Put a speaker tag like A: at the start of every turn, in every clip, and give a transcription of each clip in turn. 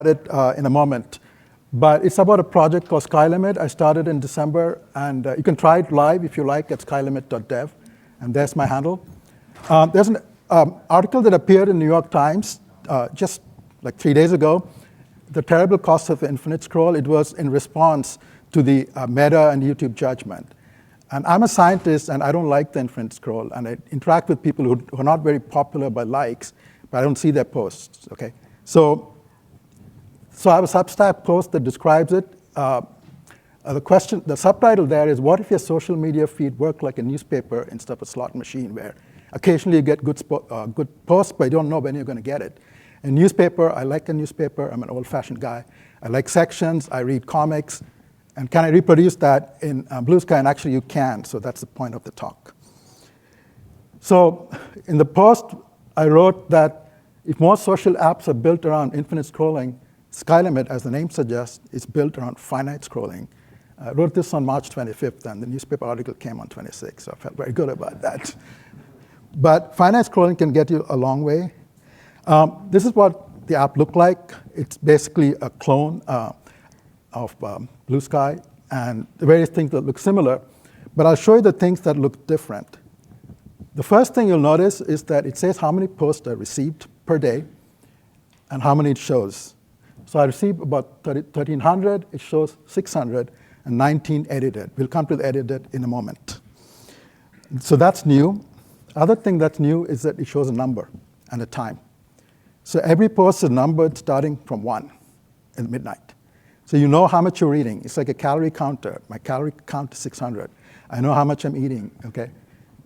A: it in a moment. But it's about a project called Skylimit. I started in December, and you can try it live if you like at skylimit.dev, and there's my handle. There's an article that appeared in New York Times just like 3 days ago, The Terrible Cost of Infinite Scroll. It was in response to the Meta and YouTube judgment. And I'm a scientist, and I don't like the infinite scroll, and I interact with people who are not very popular by likes, but I don't see their posts, okay? So I have a Substack post that describes it. The subtitle there is, what if your social media feed worked like a newspaper instead of a slot machine, where occasionally you get good posts, but you don't know when you're going to get it. A newspaper, I like a newspaper. I'm an old-fashioned guy. I like sections. I read comics. And can I reproduce that in Bluesky? And actually, you can. So that's the point of the talk. So in the post, I wrote that if most social apps are built around infinite scrolling, Skylimit, as the name suggests, is built around finite scrolling. I wrote this on March 25th, and the newspaper article came on 26th, so I felt very good about that. But finite scrolling can get you a long way. This is what the app looked like. It's basically a clone of Bluesky, and the various things that look similar. But I'll show you the things that look different. The first thing you'll notice is that it says how many posts are received per day and how many it shows. So I received about 1,300. It shows 600 and 19 edited. We'll come to the edited in a moment. So that's new. Other thing that's new is that it shows a number and a time. So every post is numbered starting from 1 at midnight. So you know how much you're eating. It's like a calorie counter. My calorie count is 600. I know how much I'm eating, okay?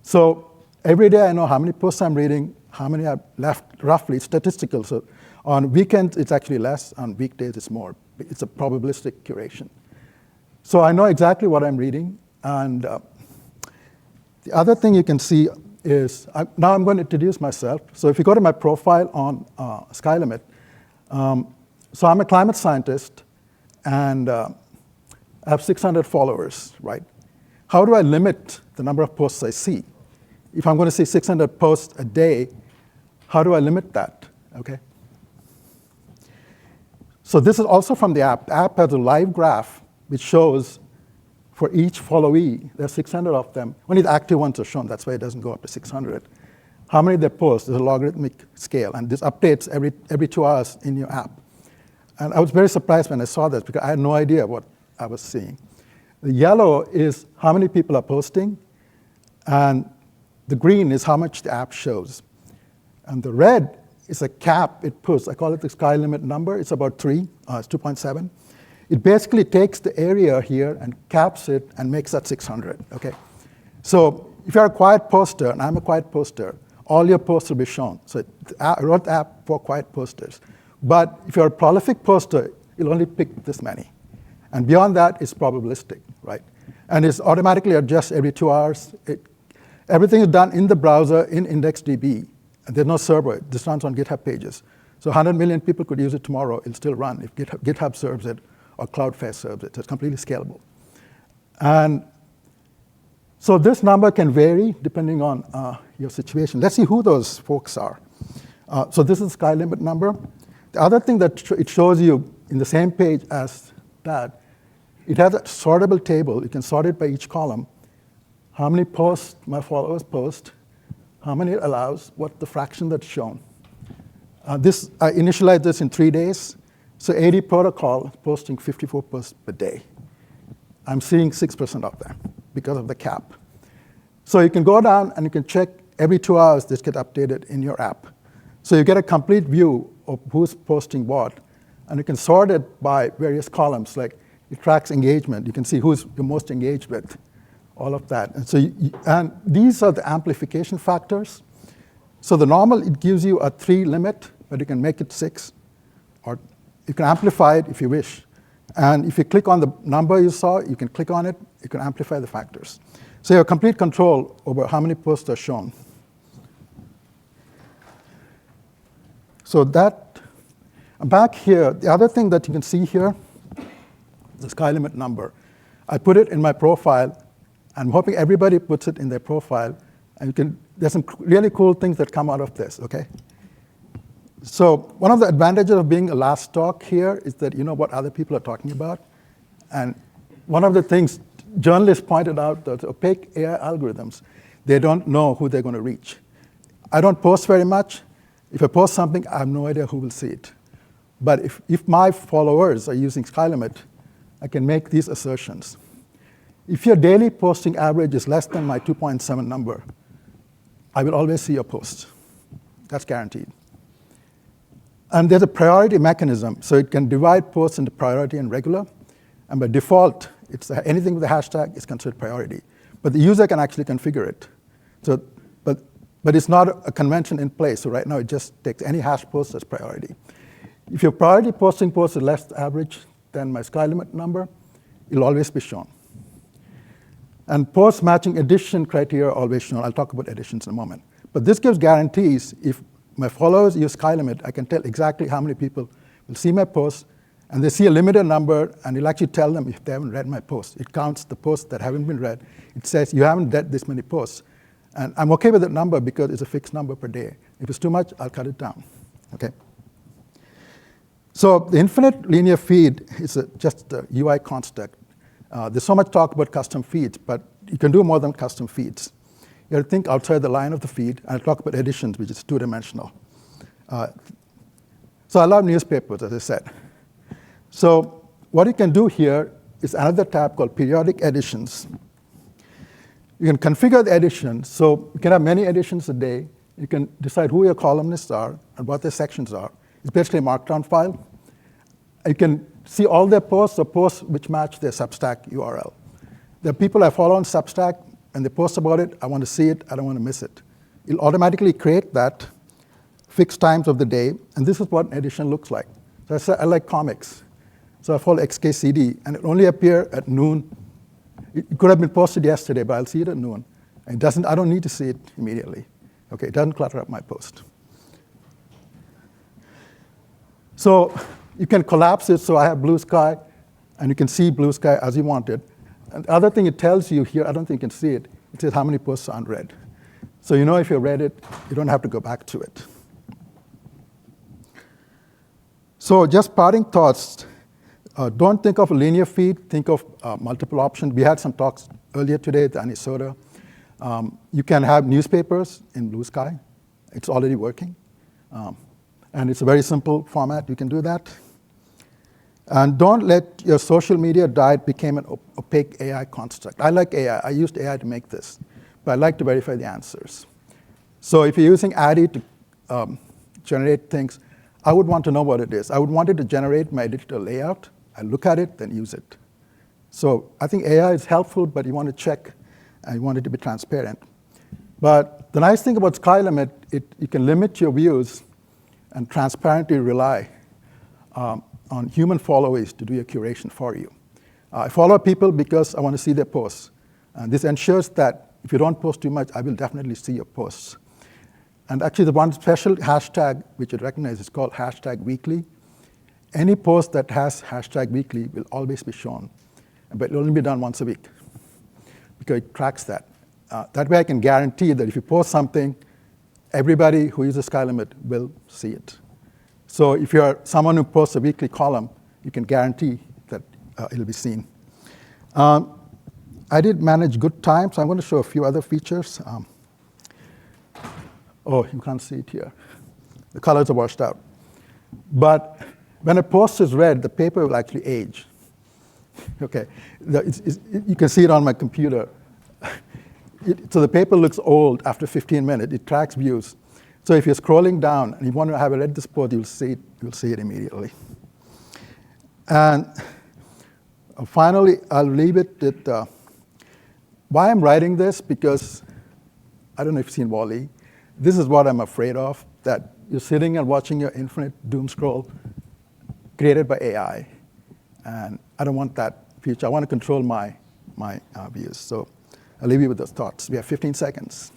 A: So every day I know how many posts I'm reading, how many are left, roughly statistical. So on weekends, it's actually less. On weekdays, it's more. It's a probabilistic curation. So I know exactly what I'm reading. And the other thing you can see is, now I'm going to introduce myself. So if you go to my profile on Skylimit, so I'm a climate scientist, and I have 600 followers, right? How do I limit the number of posts I see? If I'm going to see 600 posts a day, how do I limit that, okay? So this is also from the app. The app has a live graph which shows for each followee, there's 600 of them. Only the active ones are shown. That's why it doesn't go up to 600. How many they post is a logarithmic scale, and this updates every 2 hours in your app. And I was very surprised when I saw this, because I had no idea what I was seeing. The yellow is how many people are posting, and the green is how much the app shows. And the red is a cap it puts. I call it the Skylimit number. It's about 3. It's 2.7. It basically takes the area here and caps it and makes that 600, okay? So if you're a quiet poster, and I'm a quiet poster, all your posts will be shown. So I wrote the app for quiet posters. But if you're a prolific poster, you'll only pick this many. And beyond that, it's probabilistic, right? And it's automatically adjusts every 2 hours. Everything is done in the browser in IndexedDB. And there's no server. This runs on GitHub pages. So 100 million people could use it tomorrow. It'll still run if GitHub serves it or Cloudflare serves it. So it's completely scalable. And so this number can vary depending on your situation. Let's see who those folks are. So this is the Skylimit number. The other thing that it shows you in the same page as that, it has a sortable table. You can sort it by each column. How many posts my followers post, how many it allows, what the fraction that's shown. I initialized this in 3 days. So AD protocol is posting 54 posts per day. I'm seeing 6% of them because of the cap. So you can go down and you can check every 2 hours this gets updated in your app. So you get a complete view of who's posting what. And you can sort it by various columns, like it tracks engagement. You can see who's you're most engaged with, all of that. And so and these are the amplification factors. So the normal, it gives you a 3 limit, but you can make it 6. Or you can amplify it if you wish. And if you click on the number you saw, you can click on it. You can amplify the factors. So you have complete control over how many posts are shown. So I'm back here. The other thing that you can see here, the Skylimit number. I put it in my profile. I'm hoping everybody puts it in their profile. And there's some really cool things that come out of this, okay? So one of the advantages of being a last talk here is that you know what other people are talking about. And one of the things journalists pointed out, that opaque AI algorithms, they don't know who they're going to reach. I don't post very much. If I post something, I have no idea who will see it. But if my followers are using Skylimit, I can make these assertions. If your daily posting average is less than my 2.7 number, I will always see your post. That's guaranteed. And there's a priority mechanism, so it can divide posts into priority and regular. And by default, anything with a hashtag is considered priority. But the user can actually configure it. So, but it's not a convention in place. So right now, it just takes any hash post as priority. If your priority posting post is less average than my Skylimit number, it'll always be shown. And post matching addition criteria are always shown. I'll talk about additions in a moment. But this gives guarantees. If my followers use Skylimit, I can tell exactly how many people will see my post, and they see a limited number, and it'll actually tell them if they haven't read my post. It counts the posts that haven't been read. It says you haven't read this many posts. And I'm OK with that number because it's a fixed number per day. If it's too much, I'll cut it down. Okay. So the infinite linear feed is just a UI construct. There's so much talk about custom feeds, but you can do more than custom feeds. You have to think outside the line of the feed, and I'll talk about editions, which is two-dimensional. So I love newspapers, as I said. So what you can do here is another tab called periodic editions. You can configure the edition, so you can have many editions a day. You can decide who your columnists are and what their sections are. It's basically a markdown file. You can see all their posts or posts which match their Substack URL. There are people I follow on Substack, and they post about it. I want to see it. I don't want to miss it. It'll automatically create that fixed times of the day, and this is what an edition looks like. So I said I like comics. So I follow XKCD, and it only appear at noon. It could have been posted yesterday, but I'll see it at noon. And I don't need to see it immediately. Okay, it doesn't clutter up my post. So you can collapse it, so I have Bluesky, and you can see Bluesky as you want it. And the other thing it tells you here, I don't think you can see it, it says how many posts are unread. So you know if you read it, you don't have to go back to it. So just parting thoughts. Don't think of a linear feed, think of multiple options. We had some talks earlier today at the Anisoda. You can have newspapers in Bluesky. It's already working. And it's a very simple format. You can do that. And don't let your social media diet become an opaque AI construct. I like AI. I used AI to make this. But I like to verify the answers. So if you're using Addy to generate things, I would want to know what it is. I would want it to generate my digital layout. I look at it, then use it. So I think AI is helpful, but you want to check, and you want it to be transparent. But the nice thing about Skylimit, you can limit your views and transparently rely on human followers to do your curation for you. I follow people because I want to see their posts. And this ensures that if you don't post too much, I will definitely see your posts. And actually, the one special hashtag which it recognizes is called #weekly. Any post that has #weekly will always be shown, but it'll only be done once a week because it tracks that. That way I can guarantee that if you post something, everybody who uses Skylimit will see it. So if you're someone who posts a weekly column, you can guarantee that it'll be seen. I did manage good time, so I'm going to show a few other features. Oh, you can't see it here. The colors are washed out. But when a post is read, the paper will actually age. Okay, you can see it on my computer. So the paper looks old after 15 minutes. It tracks views. So if you're scrolling down and you want to have read this post, you'll see it immediately. And finally, I'll leave it at why I'm writing this, because I don't know if you've seen Wall-E. This is what I'm afraid of, that you're sitting and watching your infinite doom scroll created by AI. And I don't want that future. I want to control my views. So I'll leave you with those thoughts. We have 15 seconds.